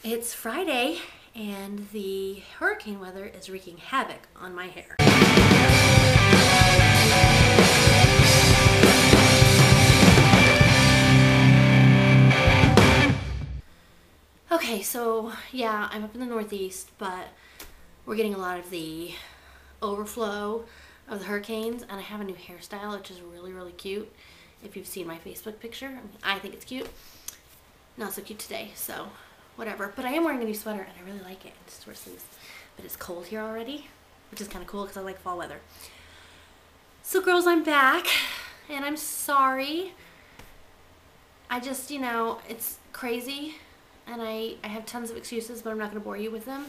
It's Friday and the hurricane weather is wreaking havoc on my hair. Okay, so yeah, I'm up in the Northeast, but we're getting a lot of the overflow of the hurricanes, and I have a new hairstyle which is really, really cute. If you've seen my Facebook picture, I think it's cute. Not so cute today, so whatever. But I am wearing a new sweater and I really like it. It's short sleeves. But it's cold here already, which is kind of cool because I like fall weather. So girls, I'm back and I'm sorry. I just, it's crazy and I have tons of excuses, but I'm not going to bore you with them.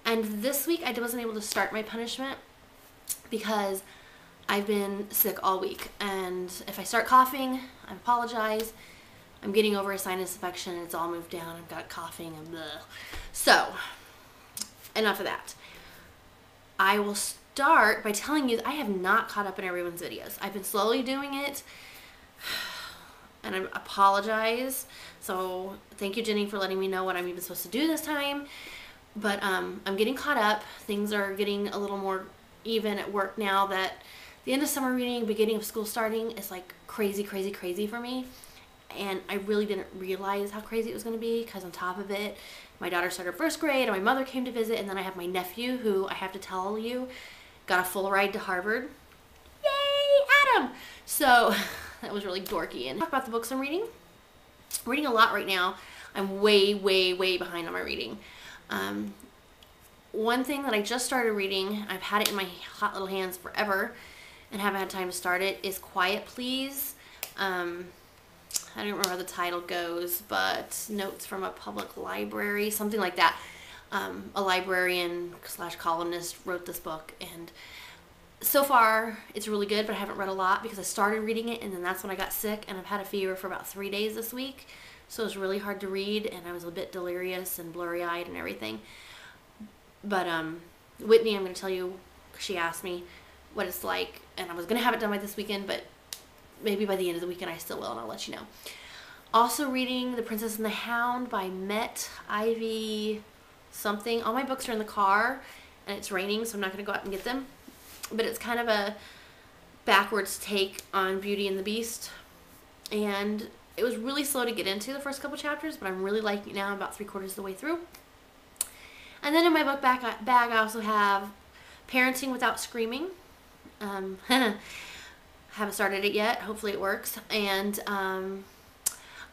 And this week I wasn't able to start my punishment because I've been sick all week. And if I start coughing, I apologize. I'm getting over a sinus infection and it's all moved down. I've got coughing and blah. So, enough of that. I will start by telling you that I have not caught up in everyone's videos. I've been slowly doing it and I apologize. So, thank you, Jenny, for letting me know what I'm even supposed to do this time. But I'm getting caught up. Things are getting a little more even at work now that the end of summer reading, beginning of school starting is like crazy, crazy, crazy for me. And I really didn't realize how crazy it was going to be because on top of it, my daughter started first grade and my mother came to visit, and then I have my nephew, who I have to tell you, got a full ride to Harvard. Yay, Adam! So that was really dorky. And talk about the books I'm reading. I'm reading a lot right now. I'm way, way, way behind on my reading. One thing that I just started reading, I've had it in my hot little hands forever and haven't had time to start it, is Quiet Please. I don't remember how the title goes, but Notes from a Public Library, something like that. A librarian / columnist wrote this book, and so far it's really good, but I haven't read a lot because I started reading it and then that's when I got sick, and I've had a fever for about 3 days this week, so it was really hard to read and I was a bit delirious and blurry-eyed and everything. But Whitney, I'm going to tell you, she asked me what it's like, and I was going to have it done by this weekend, but maybe by the end of the weekend I still will, and I'll let you know. Also reading The Princess and the Hound by Met Ivy something. All my books are in the car and it's raining, so I'm not going to go out and get them. But it's kind of a backwards take on Beauty and the Beast. And it was really slow to get into the first couple chapters, but I'm really liking it now. I'm about 3/4 of the way through. And then in my book bag I also have Parenting Without Screaming. Haven't started it yet. Hopefully it works. And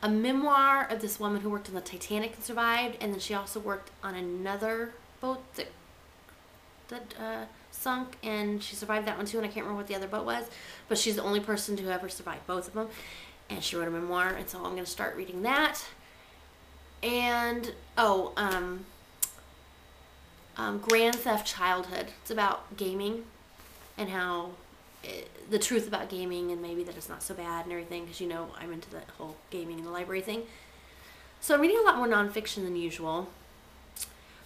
a memoir of this woman who worked on the Titanic and survived, and then she also worked on another boat that sunk, and she survived that one too, and I can't remember what the other boat was, but she's the only person to ever survive both of them, and she wrote a memoir, and so I'm going to start reading that. And Grand Theft Childhood. It's about gaming and how the truth about gaming, and maybe that it's not so bad and everything, because I'm into that whole gaming in the library thing. So I'm reading a lot more nonfiction than usual.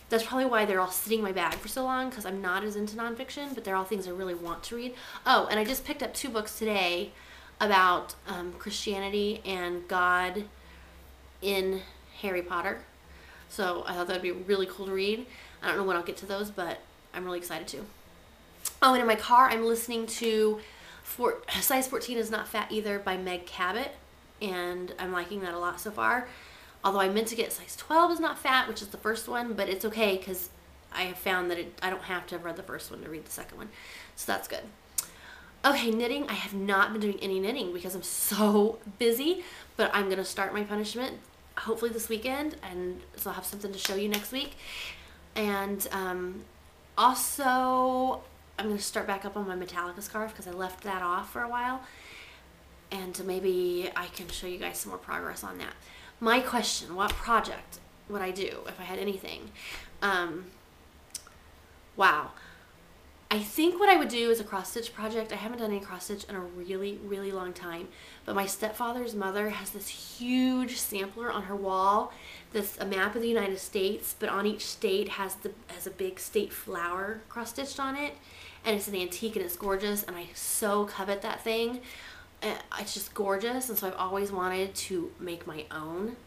That's probably why they're all sitting in my bag for so long, because I'm not as into nonfiction, but they're all things I really want to read. Oh, and I just picked up 2 books today about Christianity and God in Harry Potter. So I thought that would be really cool to read. I don't know when I'll get to those, but I'm really excited to. Oh, and in my car, I'm listening to Size 14 Is Not Fat Either by Meg Cabot, and I'm liking that a lot so far. Although I meant to get Size 12 Is Not Fat, which is the first one, but it's okay because I have found that I don't have to have read the first one to read the second one, so that's good. Okay, knitting. I have not been doing any knitting because I'm so busy, but I'm going to start my punishment hopefully this weekend, and so I'll have something to show you next week. And also, I'm going to start back up on my Metallica scarf because I left that off for a while, and maybe I can show you guys some more progress on that. My question, what project would I do if I had anything? Wow. I think what I would do is a cross-stitch project. I haven't done any cross-stitch in a really, really long time, but my stepfather's mother has this huge sampler on her wall that's a map of the United States, but on each state has a big state flower cross-stitched on it, and it's an antique and it's gorgeous, and I so covet that thing. It's just gorgeous, and so I've always wanted to make my own.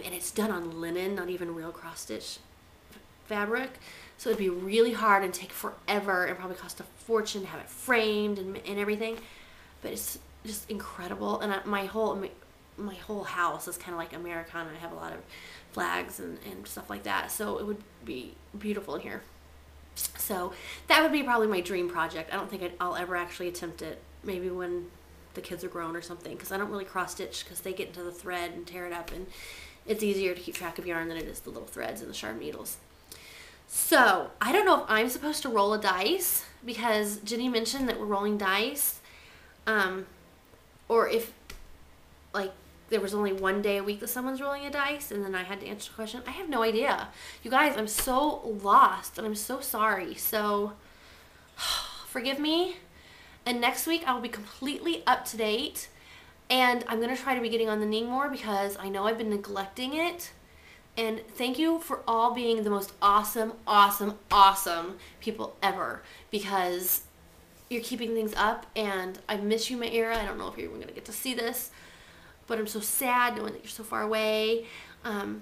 and it's done on linen, not even real cross stitch fabric. So it'd be really hard and take forever and probably cost a fortune to have it framed and everything. But it's just incredible. And my whole house is kind of like Americana. I have a lot of flags and stuff like that. So it would be beautiful in here. So that would be probably my dream project. I don't think I'll ever actually attempt it. Maybe when the kids are grown or something, because I don't really cross stitch because they get into the thread and tear it up, and it's easier to keep track of yarn than it is the little threads and the sharp needles. So I don't know if I'm supposed to roll a dice, because Jenny mentioned that we're rolling dice, or if like there was only one day a week that someone's rolling a dice and then I had to answer the question. I have no idea. You guys, I'm so lost and I'm so sorry. So forgive me. And next week I'll be completely up to date, and I'm going to try to be getting on the knitting more because I know I've been neglecting it. And thank you for all being the most awesome, awesome, awesome people ever, because you're keeping things up, and I miss you, Maira. I don't know if you're even going to get to see this, but I'm so sad knowing that you're so far away. But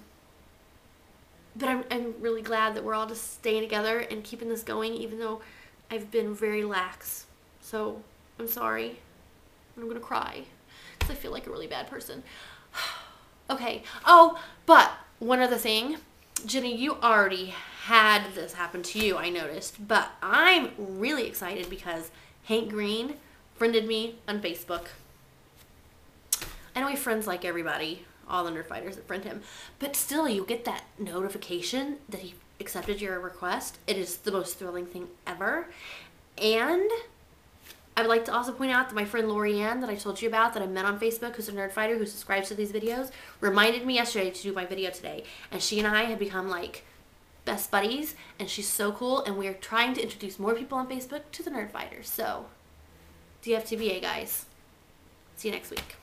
I'm really glad that we're all just staying together and keeping this going, even though I've been very lax. So I'm sorry. I'm going to cry because I feel like a really bad person. Okay. Oh, but one other thing. Jenny, you already had this happen to you, I noticed. But I'm really excited because Hank Green friended me on Facebook. I know he friends like everybody, all the nerd fighters that friend him, but still you get that notification that he accepted your request. It is the most thrilling thing ever. And I would like to also point out that my friend Lauri that I told you about, that I met on Facebook, who's a nerd fighter who subscribes to these videos, reminded me yesterday to do my video today. And she and I have become like best buddies, and she's so cool, and we're trying to introduce more people on Facebook to the nerd fighters. So DFTBA, guys. See you next week.